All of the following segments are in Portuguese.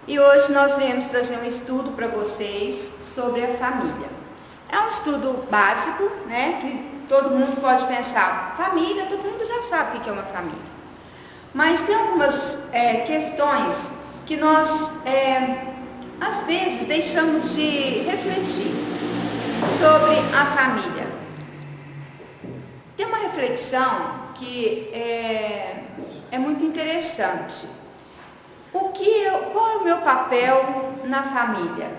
E hoje nós viemos trazer um estudo para vocês sobre a família. É um estudo básico, né, que todo mundo pode pensar, família, todo mundo já sabe o que é uma família. Mas tem algumas questões que nós, às vezes, deixamos de refletir sobre a família. Tem uma reflexão que é muito interessante. Qual é o meu papel na família?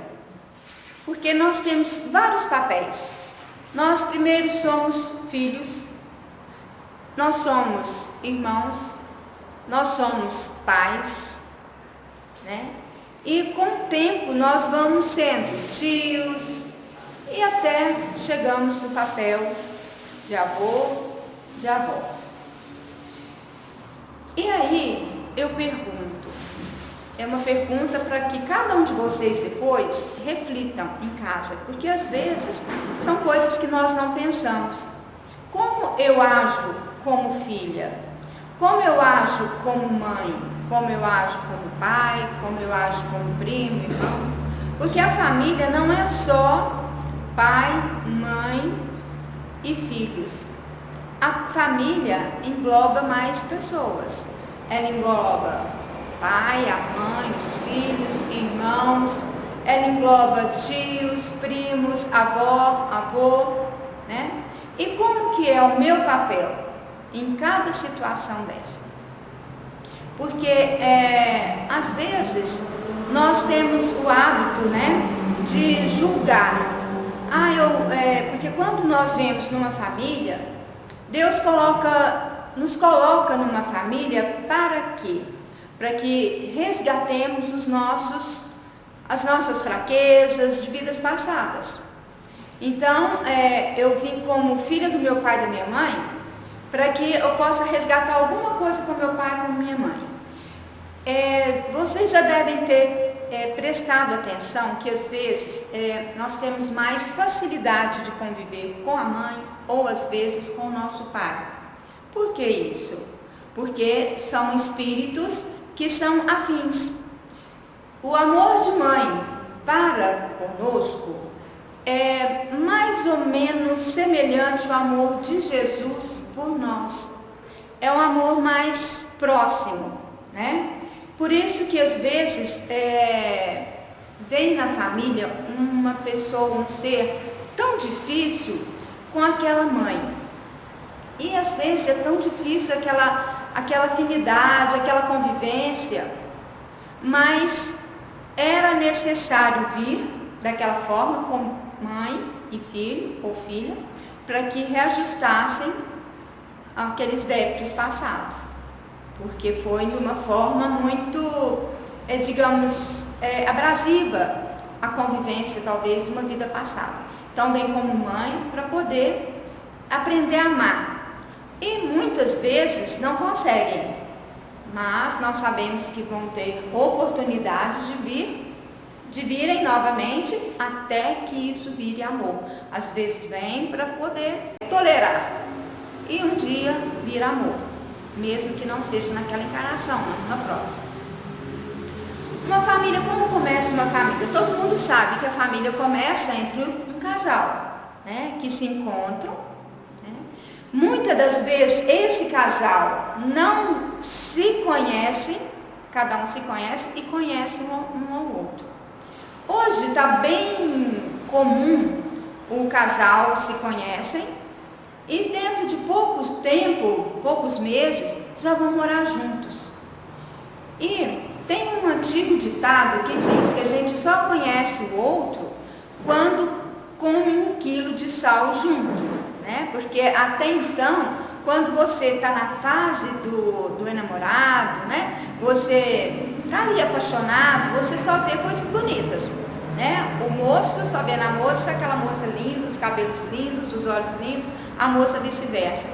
Porque nós temos vários papéis. Nós primeiro somos filhos, nós somos irmãos, nós somos pais, né? E com o tempo nós vamos sendo tios e até chegamos no papel de avô, de avó. E aí eu pergunto, é uma pergunta para que cada um de vocês depois reflitam em casa, porque às vezes são coisas que nós não pensamos. Como eu ajo como filha? Como eu ajo como mãe? Como eu ajo como pai? Como eu ajo como primo, irmão? Porque a família não é só pai, mãe e filhos. A família engloba mais pessoas. Ela engloba pai, a mãe, os filhos, irmãos, ela engloba tios, primos, avó, avô, né? E como que é o meu papel em cada situação dessa? Porque às vezes nós temos o hábito, né, de julgar. Porque quando nós vemos numa família, Deus nos coloca numa família para quê? Para que resgatemos as nossas fraquezas de vidas passadas. Então, eu vim como filha do meu pai e da minha mãe, para que eu possa resgatar alguma coisa com meu pai e com minha mãe. Vocês já devem ter prestado atenção que às vezes nós temos mais facilidade de conviver com a mãe ou às vezes com o nosso pai. Por que isso? Porque são espíritos que são afins. O amor de mãe para conosco é mais ou menos semelhante ao amor de Jesus por nós. É um amor mais próximo, né? Por isso que às vezes vem na família uma pessoa, um ser tão difícil com aquela mãe. E às vezes é tão difícil aquela afinidade, aquela convivência, mas era necessário vir daquela forma como mãe e filho ou filha, para que reajustassem aqueles débitos passados, porque foi de uma forma muito, abrasiva a convivência talvez de uma vida passada. Então vem como mãe para poder aprender a amar. E muitas vezes não conseguem, mas nós sabemos que vão ter oportunidades de virem novamente até que isso vire amor. Às vezes vem para poder tolerar e um dia vira amor, mesmo que não seja naquela encarnação, não, na próxima. Uma família, como começa uma família? Todo mundo sabe que a família começa entre um casal, né, que se encontram. Muitas das vezes esse casal não se conhece, cada um se conhece e conhece um ao outro. Hoje está bem comum o casal se conhecem e dentro de poucos meses, já vão morar juntos. E tem um antigo ditado que diz que a gente só conhece o outro quando come 1 quilo de sal junto. Né? Porque até então, quando você está na fase do enamorado, né? Você está ali apaixonado, você só vê coisas bonitas, né? O moço só vê na moça aquela moça linda, os cabelos lindos, os olhos lindos, a moça vice-versa.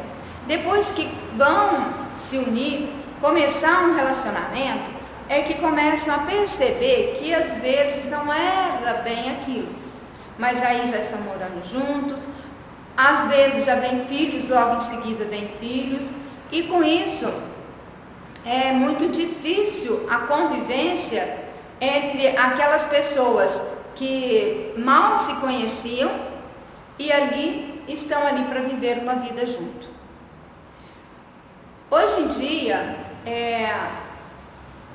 Depois que vão se unir, começar um relacionamento, é que começam a perceber que às vezes não era bem aquilo, mas aí já estão morando juntos. Às vezes já vem filhos, logo em seguida vem filhos, e com isso é muito difícil a convivência entre aquelas pessoas que mal se conheciam e estão ali para viver uma vida junto. Hoje em dia,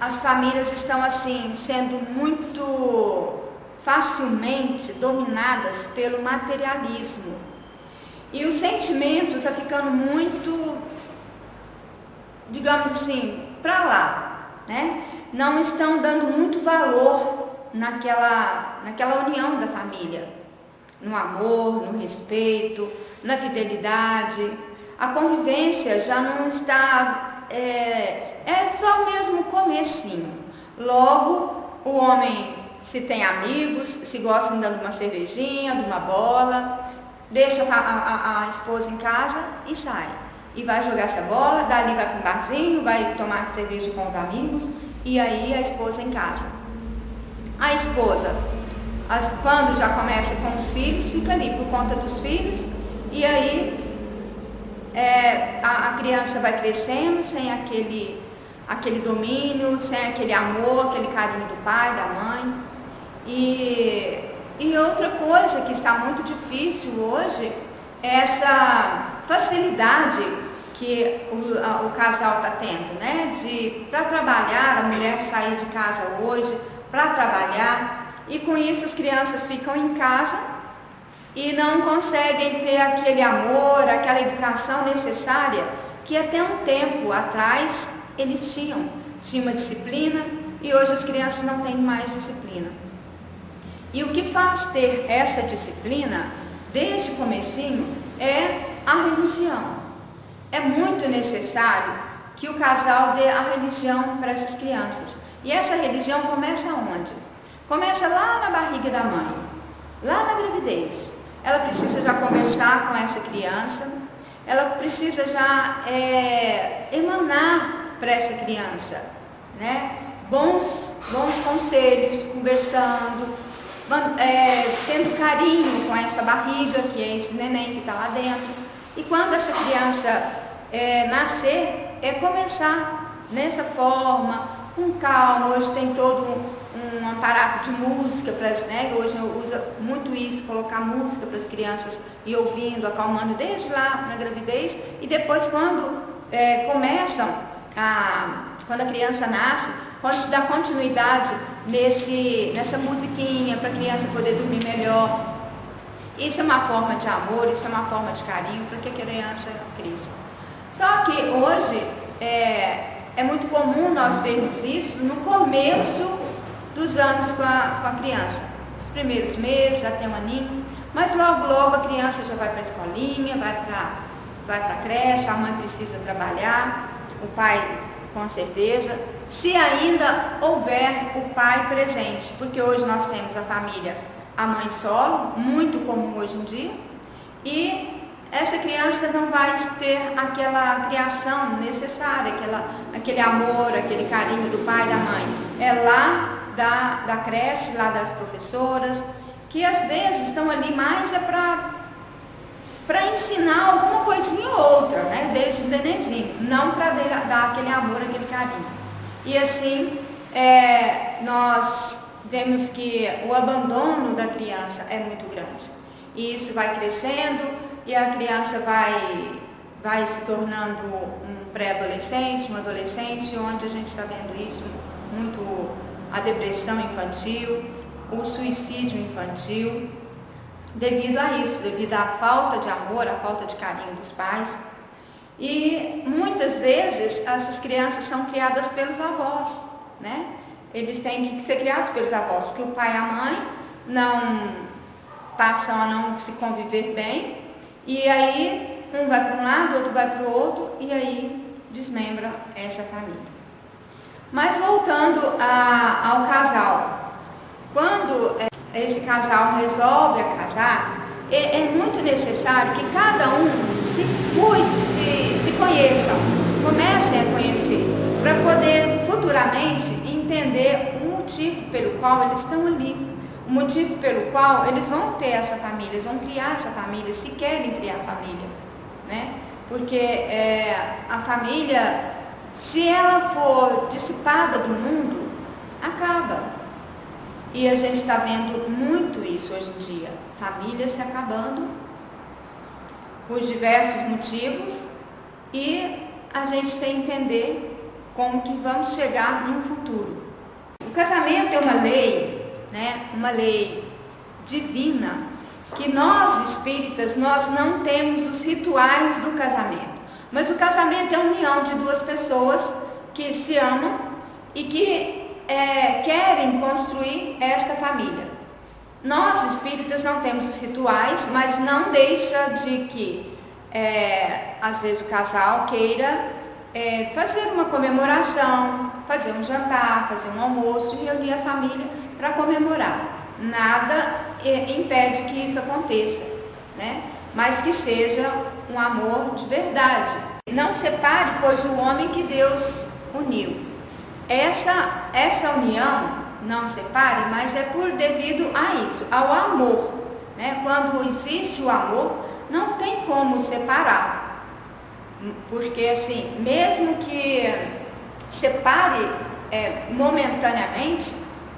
as famílias estão assim, sendo muito facilmente dominadas pelo materialismo. E o sentimento está ficando muito, digamos assim, para lá, né? Não estão dando muito valor naquela união da família, no amor, no respeito, na fidelidade. A convivência já não está, é só mesmo o comecinho. Logo, o homem, se tem amigos, se gosta de uma cervejinha, de uma bola, deixa a esposa em casa e sai. E vai jogar essa bola, dali vai para um barzinho, vai tomar cerveja com os amigos, e aí a esposa em casa. A esposa, quando já começa com os filhos, fica ali por conta dos filhos, e aí a criança vai crescendo sem aquele domínio, sem aquele amor, aquele carinho do pai, da mãe. E outra coisa que está muito difícil hoje é essa facilidade que o casal está tendo, né? Para trabalhar, a mulher sair de casa hoje para trabalhar, e com isso as crianças ficam em casa e não conseguem ter aquele amor, aquela educação necessária que até um tempo atrás eles tinham uma disciplina, e hoje as crianças não têm mais disciplina. E o que faz ter essa disciplina desde o comecinho é a religião. É muito necessário que o casal dê a religião para essas crianças. E essa religião começa onde? Começa lá na barriga da mãe, lá na gravidez. Ela precisa já conversar com essa criança, ela precisa já emanar para essa criança, né? Bons conselhos, conversando, tendo carinho com essa barriga, que é esse neném que está lá dentro. E quando essa criança nascer, começar nessa forma, com calma. Hoje tem todo um aparato de música, hoje eu uso muito isso, colocar música para as crianças e ouvindo, acalmando desde lá na gravidez, e depois quando quando a criança nasce, pode te dar continuidade nessa musiquinha para a criança poder dormir melhor. Isso é uma forma de amor, isso é uma forma de carinho para que a criança cresça. Só que hoje é muito comum nós vermos isso no começo dos anos com a criança, os primeiros meses até um aninho, mas logo a criança já vai para a escolinha, vai para a creche, a mãe precisa trabalhar, o pai com certeza, se ainda houver o pai presente, porque hoje nós temos a família, a mãe solo, muito comum hoje em dia, e essa criança não vai ter aquela criação necessária, aquele amor, aquele carinho do pai e da mãe. É lá da creche, lá das professoras, que às vezes estão ali mais para ensinar alguma coisinha ou outra, né? Desde o nenenzinho, não para dar aquele amor, aquele carinho. E assim, nós vemos que o abandono da criança é muito grande. E isso vai crescendo, e a criança vai se tornando um pré-adolescente, um adolescente, onde a gente está vendo isso muito, a depressão infantil, o suicídio infantil, devido a isso, devido à falta de amor, à falta de carinho dos pais. E muitas vezes essas crianças são criadas pelos avós, né? Eles têm que ser criados pelos avós, porque o pai e a mãe não passam a não se conviver bem, e aí um vai para um lado, outro vai para o outro, e aí desmembra essa família. Mas voltando ao casal, quando esse casal resolve casar, é muito necessário que cada um se cuide, se conheçam, comecem a conhecer, para poder futuramente entender o motivo pelo qual eles estão ali, o motivo pelo qual eles vão ter essa família, eles vão criar essa família, se querem criar família, né? Porque a família, se ela for dissipada do mundo, acaba. E a gente está vendo muito isso hoje em dia, famílias se acabando por diversos motivos, e a gente tem que entender como que vamos chegar no futuro. O casamento é uma lei, né? Uma lei divina, que nós espíritas, nós não temos os rituais do casamento, mas o casamento é a união de duas pessoas que se amam e que querem construir esta família. Nós espíritas não temos os rituais, mas não deixa de que às vezes o casal queira fazer uma comemoração, fazer um jantar, fazer um almoço e reunir a família para comemorar. Nada impede que isso aconteça, né? Mas que seja um amor de verdade. Não separe, pois, o homem que Deus uniu. Essa união, não separe, mas é por devido a isso, ao amor, né? Quando existe o amor, não tem como separar, porque assim, mesmo que separe momentaneamente,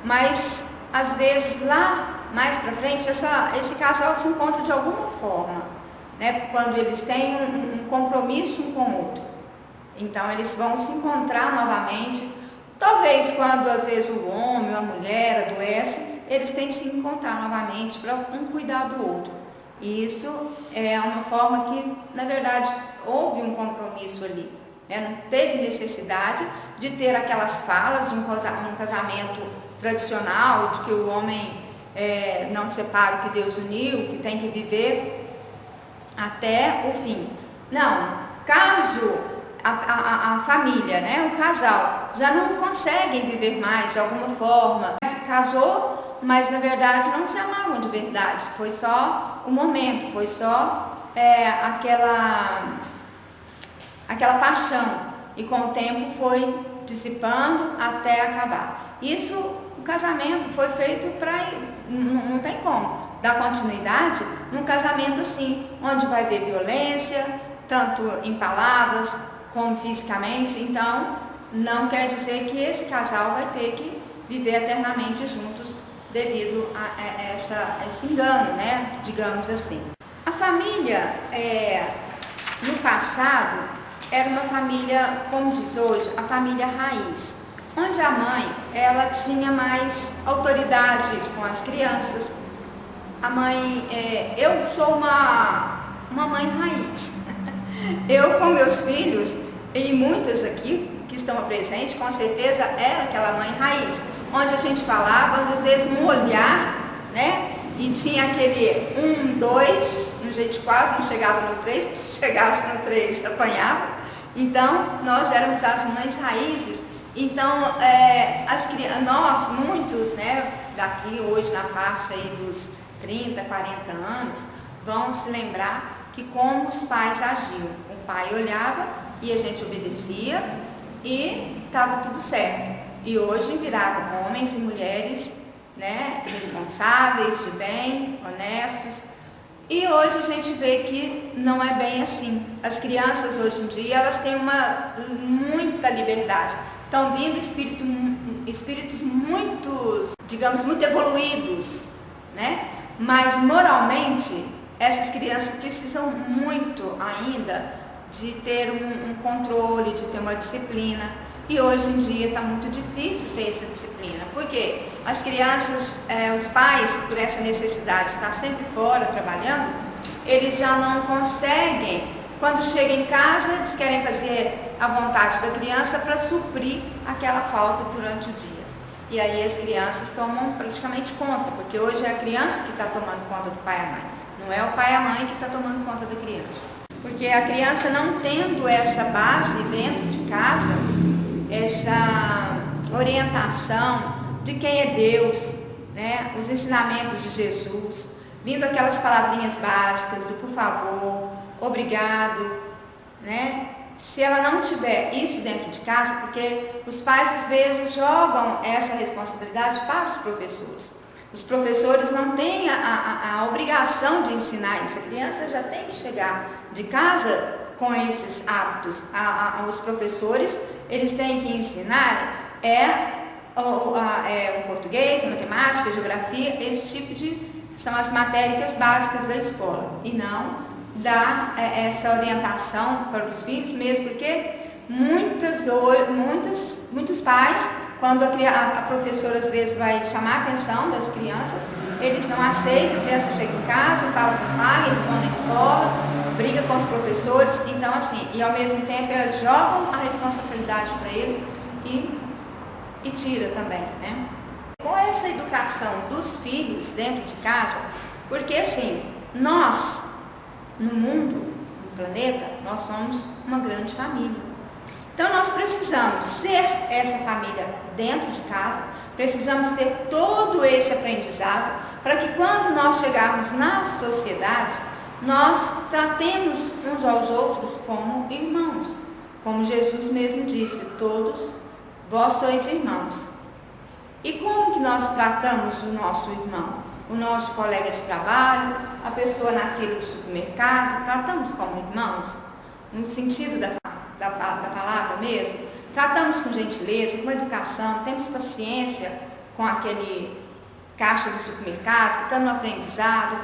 mas às vezes lá mais para frente esse casal se encontra de alguma forma, né? Quando eles têm um compromisso um com o outro, então eles vão se encontrar novamente. Talvez quando às vezes o homem ou a mulher adoece, eles têm que se encontrar novamente para um cuidar do outro. E isso é uma forma que, na verdade, houve um compromisso ali, né? Não teve necessidade de ter aquelas falas de um casamento tradicional, de que o homem não separa o que Deus uniu, que tem que viver até o fim. Não, caso a família, né, o casal, já não conseguem viver mais de alguma forma, casou, mas na verdade não se amavam de verdade, foi só o momento, foi só aquela paixão, e com o tempo foi dissipando até acabar. Isso, o casamento foi feito para, não tem como dar continuidade num casamento assim, onde vai haver violência, tanto em palavras como fisicamente. Então não quer dizer que esse casal vai ter que viver eternamente juntos devido a esse engano, né? Digamos assim. A família no passado era uma família, como diz hoje, a família raiz, onde a mãe ela tinha mais autoridade com as crianças. A mãe, eu sou uma mãe raiz. Eu com meus filhos, e muitas aqui que estão presentes, com certeza era aquela mãe raiz, onde a gente falava, às vezes um olhar, né? E tinha aquele 1, 2, a gente quase não chegava no 3, se chegasse no 3 apanhava. Então nós éramos as mães raízes. Então nós, muitos, né, daqui hoje na faixa aí dos 30, 40 anos, vão se lembrar que como os pais agiam. O pai olhava e a gente obedecia e estava tudo certo. E hoje viraram homens e mulheres, né, responsáveis, de bem, honestos. E hoje a gente vê que não é bem assim. As crianças hoje em dia, elas têm muita liberdade. Estão vindo espíritos muito, digamos, muito evoluídos, né? Mas moralmente, essas crianças precisam muito ainda de ter um controle, de ter uma disciplina. E hoje em dia está muito difícil ter essa disciplina, porque as crianças, os pais, por essa necessidade de estar sempre fora trabalhando, eles já não conseguem, quando chegam em casa, eles querem fazer a vontade da criança para suprir aquela falta durante o dia. E aí as crianças tomam praticamente conta, porque hoje é a criança que está tomando conta do pai e a mãe, não é o pai e a mãe que está tomando conta da criança. Porque a criança não tendo essa base dentro de casa, essa orientação de quem é Deus, né? Os ensinamentos de Jesus, vindo aquelas palavrinhas básicas do por favor, obrigado, né? Se ela não tiver isso dentro de casa, porque os pais às vezes jogam essa responsabilidade para os professores. Os professores não têm a obrigação de ensinar isso. A criança já tem que chegar de casa com esses hábitos. Os professores, eles têm que ensinar o português, a matemática, matemática, geografia, esse tipo de são as matérias básicas da escola, e não dar essa orientação para os filhos, mesmo porque muitos pais, quando a professora às vezes vai chamar a atenção das crianças, eles não aceitam, a criança chega em casa, fala com o pai, eles vão na escola, briga com os professores, então assim, e ao mesmo tempo elas jogam a responsabilidade para eles e tira também, né? Com essa educação dos filhos dentro de casa, porque assim, nós, no mundo, no planeta, nós somos uma grande família. Então nós precisamos ser essa família dentro de casa, precisamos ter todo esse aprendizado para que quando nós chegarmos na sociedade, nós tratemos uns aos outros como irmãos. Como Jesus mesmo disse, todos vós sois irmãos. E como que nós tratamos o nosso irmão? O nosso colega de trabalho, a pessoa na fila do supermercado, tratamos como irmãos? No sentido da palavra mesmo? Tratamos com gentileza, com educação, temos paciência com aquele caixa do supermercado, que está no aprendizado,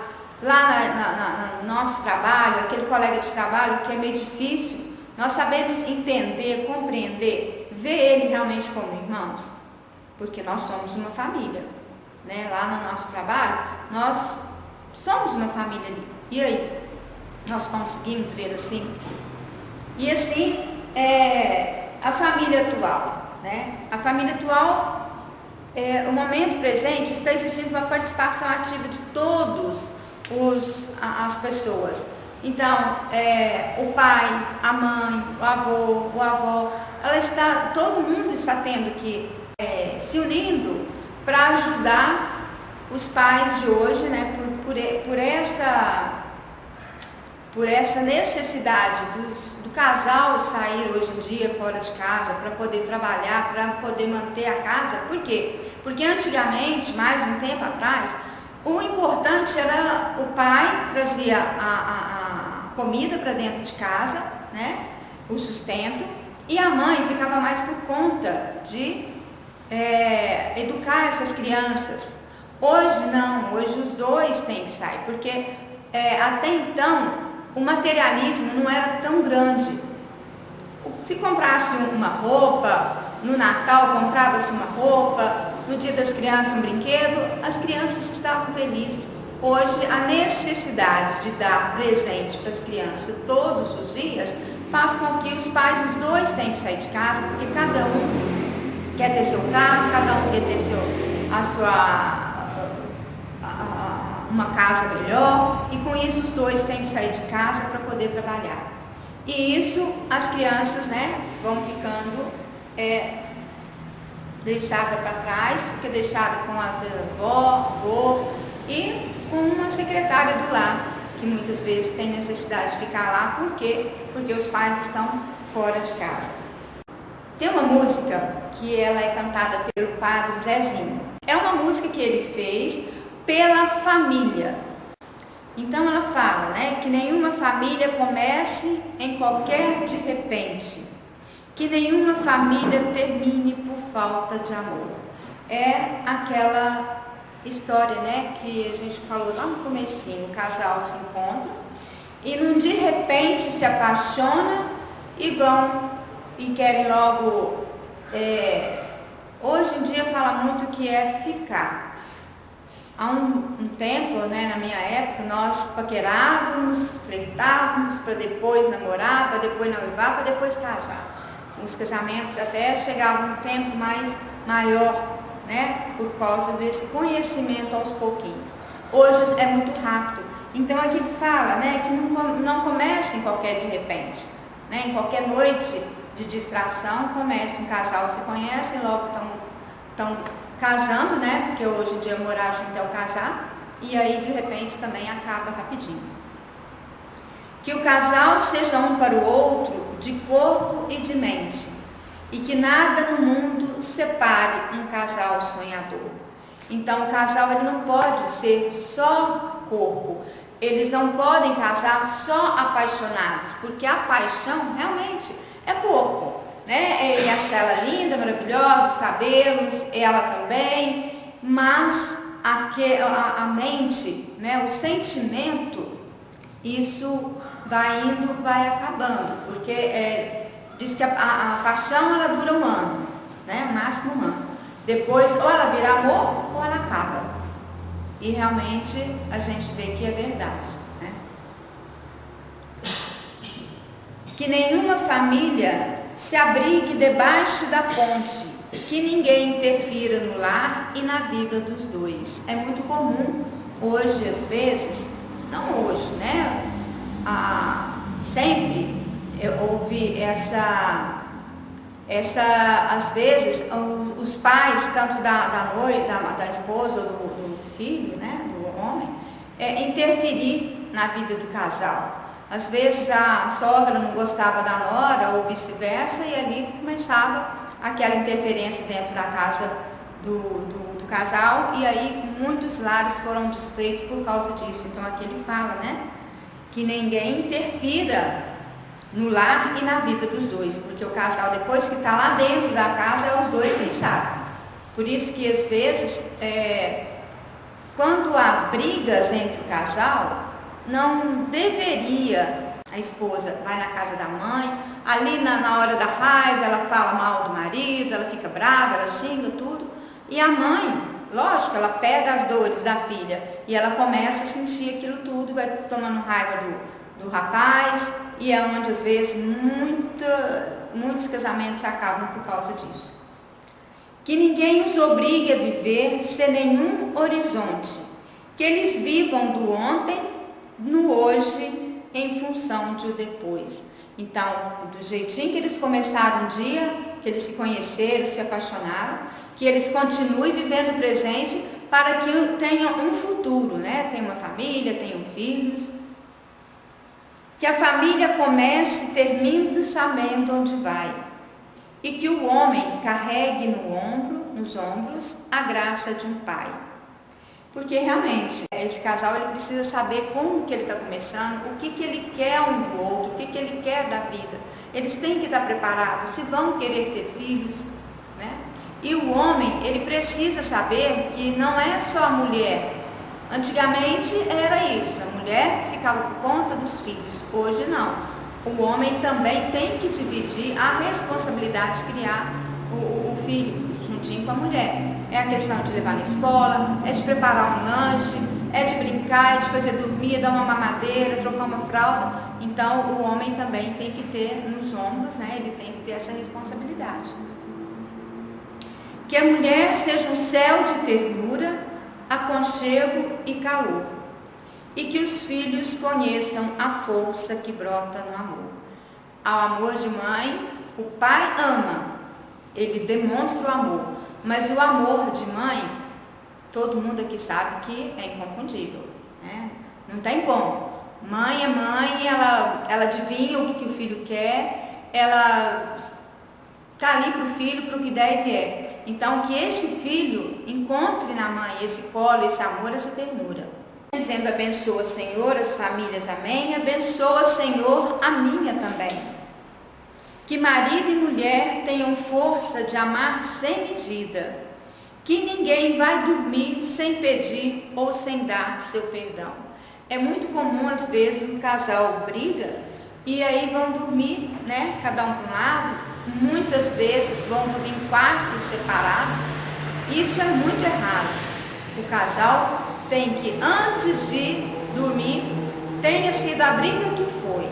lá no nosso trabalho, aquele colega de trabalho que é meio difícil, nós sabemos entender, compreender, ver ele realmente como irmãos, porque nós somos uma família, né? Lá no nosso trabalho, nós somos uma família ali. E aí? Nós conseguimos ver assim? E assim, a família atual, né? A família atual, o momento presente está exigindo uma participação ativa de todos as pessoas. Então, o pai, a mãe, o avô, a avó, todo mundo está tendo que se unindo para ajudar os pais de hoje, né, por essa necessidade do casal sair hoje em dia fora de casa para poder trabalhar, para poder manter a casa. Por quê? Porque antigamente, mais um tempo atrás, o importante era o pai trazia a comida para dentro de casa, né, o sustento, e a mãe ficava mais por conta de educar essas crianças. Hoje não, hoje os dois têm que sair, porque até então o materialismo não era tão grande. Se comprasse uma roupa, no Natal comprava-se uma roupa, no Dia das Crianças um brinquedo, as crianças estavam felizes. Hoje a necessidade de dar presente para as crianças todos os dias faz com que os pais, os dois, têm que sair de casa, porque cada um quer ter seu carro, cada um quer ter uma casa melhor, e com isso os dois têm que sair de casa para poder trabalhar. E isso as crianças, né, vão ficando deixada para trás, fica deixada com a avó, avô e com uma secretária do lar, que muitas vezes tem necessidade de ficar lá, porque os pais estão fora de casa. Tem uma música que ela é cantada pelo padre Zezinho. É uma música que ele fez pela família. Então ela fala, né, que nenhuma família comece em qualquer de repente, que nenhuma família termine por falta de amor. É aquela história, né, que a gente falou lá no comecinho, o casal se encontra e num de repente se apaixona e querem logo, hoje em dia fala muito que é ficar. Há um tempo, né, na minha época, nós paquerávamos, flertávamos para depois namorar, para depois noivar, para depois casar. Os casamentos até chegavam um tempo mais maior, né, por causa desse conhecimento aos pouquinhos. Hoje é muito rápido. Então aqui fala, né, que não começa em qualquer de repente, né, em qualquer noite de distração começa um casal, se conhecem, logo estão casando, né, porque hoje em dia morar junto é o casar, e aí de repente também acaba rapidinho. Que o casal seja um para o outro de corpo e de mente, e que nada no mundo separe um casal sonhador. Então o casal ele não pode ser só corpo, eles não podem casar só apaixonados, porque a paixão realmente é corpo, né? Ele acha ela linda, maravilhosa, os cabelos, ela também, mas a mente, né, o sentimento, isso vai indo, vai acabando, porque diz que a paixão ela dura um ano, né, máximo um ano. Depois, ou ela vira amor, ou ela acaba. E realmente a gente vê que é verdade, né? Que nenhuma família se abrigue debaixo da ponte, que ninguém interfira no lar e na vida dos dois. É muito comum hoje, às vezes, não hoje, né? Sempre eu ouvi às vezes, os pais, tanto da esposa ou do filho, né, do homem, interferir na vida do casal. Às vezes a sogra não gostava da nora ou vice-versa, e ali começava aquela interferência dentro da casa do casal, e aí muitos lares foram desfeitos por causa disso. Então aqui ele fala, né, que ninguém interfira no lar e na vida dos dois, porque o casal, depois que está lá dentro da casa, os dois quem sabe. Por isso que às vezes, quando há brigas entre o casal, não deveria, a esposa vai na casa da mãe, ali na hora da raiva ela fala mal do marido, ela fica brava, ela xinga tudo, e a mãe, lógico, ela pega as dores da filha e ela começa a sentir aquilo tudo, vai tomando raiva do rapaz, e é onde às vezes muitos casamentos acabam por causa disso. Que ninguém os obrigue a viver sem nenhum horizonte, que eles vivam do ontem no hoje em função de depois. Então, do jeitinho que eles começaram um dia, que eles se conheceram, se apaixonaram, que eles continuem vivendo o presente para que tenham um futuro, né? Tenham uma família, tenham filhos. Que a família comece e termine sabendo onde vai. E que o homem carregue nos ombros, a graça de um pai. Porque realmente, esse casal ele precisa saber como que ele está começando, o que ele quer um do outro, o que ele quer da vida. Eles têm que estar preparados, se vão querer ter filhos, né? E o homem, ele precisa saber que não é só a mulher. Antigamente era isso, a mulher ficava por conta dos filhos, hoje não. O homem também tem que dividir a responsabilidade de criar o filho juntinho com a mulher. É a questão de levar na escola, é de preparar um lanche, é de brincar, é de fazer dormir, dar uma mamadeira, trocar uma fralda. Então o homem também tem que ter nos ombros, né? Ele tem que ter essa responsabilidade. Que a mulher seja um céu de ternura, aconchego e calor, e que os filhos conheçam a força que brota no amor. Ao amor de mãe, o pai ama, ele demonstra o amor, mas o amor de mãe, todo mundo aqui sabe que é inconfundível, né? Não tem como. Mãe é mãe, ela adivinha o que o filho quer, ela está ali para o filho, para o que der e vier. Então, que esse filho encontre na mãe esse colo, esse amor, essa ternura. Dizendo, abençoa, Senhor, as famílias, amém. Abençoa, Senhor, a minha também. Que marido e mulher tenham força de amar sem medida. Que ninguém vai dormir sem pedir ou sem dar seu perdão. É muito comum, às vezes, um casal briga e aí vão dormir, né, cada um para um lado. Muitas vezes vão dormir em quartos separados. Isso é muito errado. O casal tem que, antes de dormir, tenha sido a briga que foi,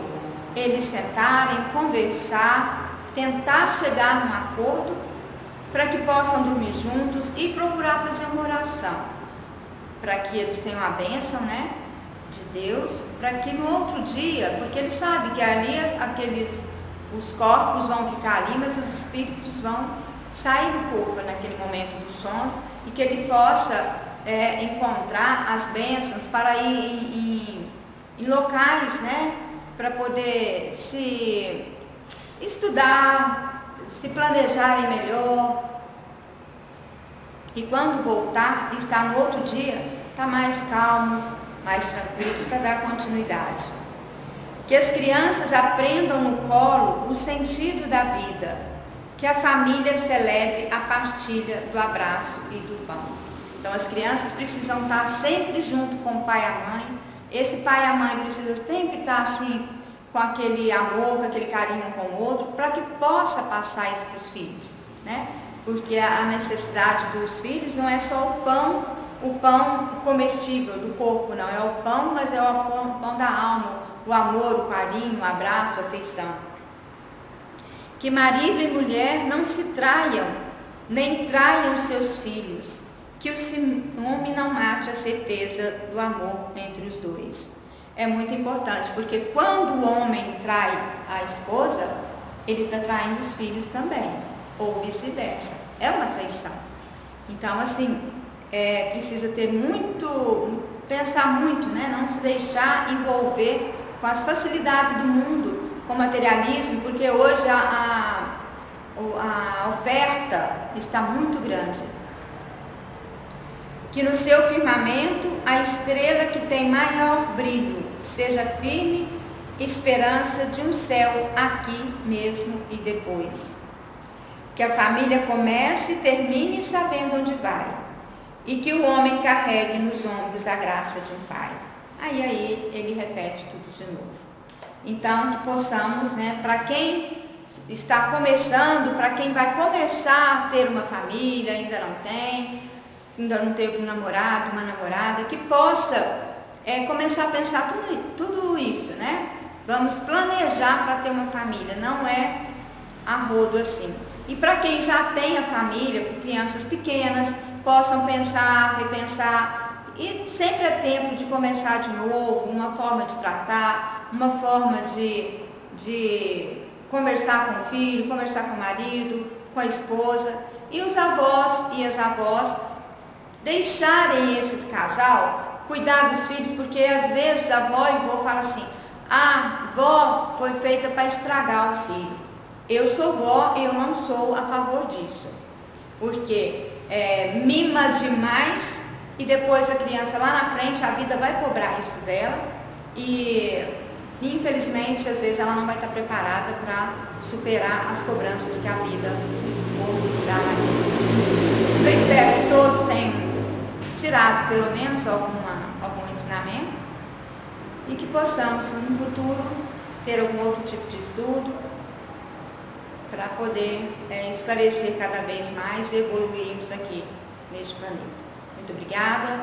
eles sentarem, conversar, tentar chegar num acordo para que possam dormir juntos e procurar fazer uma oração, para que eles tenham a bênção, né, de Deus, para que no outro dia, porque eles sabem que ali os corpos vão ficar ali, mas os espíritos vão sair do corpo naquele momento do sono, e que ele possa encontrar as bênçãos para ir em locais, né, para poder se estudar, se planejarem melhor, e quando voltar, estar no outro dia, estar mais calmos, mais tranquilos, para dar continuidade. Que as crianças aprendam no colo o sentido da vida, que a família celebre a partilha do abraço e do pão. Então as crianças precisam estar sempre junto com o pai e a mãe. Esse pai e a mãe precisam sempre estar assim, com aquele amor, com aquele carinho com o outro, para que possa passar isso para os filhos, né? Porque a necessidade dos filhos não é só o pão comestível do corpo, não, é o pão, mas é o pão da alma, o amor, o carinho, o abraço, a afeição. Que marido e mulher não se traiam, nem traiam seus filhos, que o ciúme não mate a certeza do amor entre os dois. É muito importante, porque quando o homem trai a esposa, ele está traindo os filhos também, ou vice-versa. É uma traição. Então, assim, precisa ter pensar muito, né? Não se deixar envolver com as facilidades do mundo, com o materialismo, porque hoje a oferta está muito grande. Que no seu firmamento a estrela que tem maior brilho seja firme esperança de um céu aqui mesmo e depois. Que a família comece e termine sabendo onde vai, e que o homem carregue nos ombros a graça de um pai. Aí ele repete tudo de novo. Então, que possamos, né, para quem está começando, para quem vai começar a ter uma família, ainda não teve um namorado, uma namorada, que possa começar a pensar tudo isso, né? Vamos planejar para ter uma família, não é a rodo assim. E para quem já tem a família, com crianças pequenas, possam pensar, repensar, e sempre é tempo de começar de novo, uma forma de tratar, uma forma de conversar com o filho, conversar com o marido, com a esposa, e os avós e as avós deixarem esse casal cuidar dos filhos, porque às vezes a avó e o avô falam assim: a vó foi feita para estragar o filho. Eu sou vó e eu não sou a favor disso, porque mima demais e depois a criança lá na frente, a vida vai cobrar isso dela e infelizmente às vezes ela não vai estar preparada para superar as cobranças que a vida for dar na vida. Eu espero que todos tenham tirado pelo menos algum ensinamento e que possamos no futuro ter algum outro tipo de estudo para poder esclarecer cada vez mais e evoluirmos aqui neste planeta. Muito obrigada.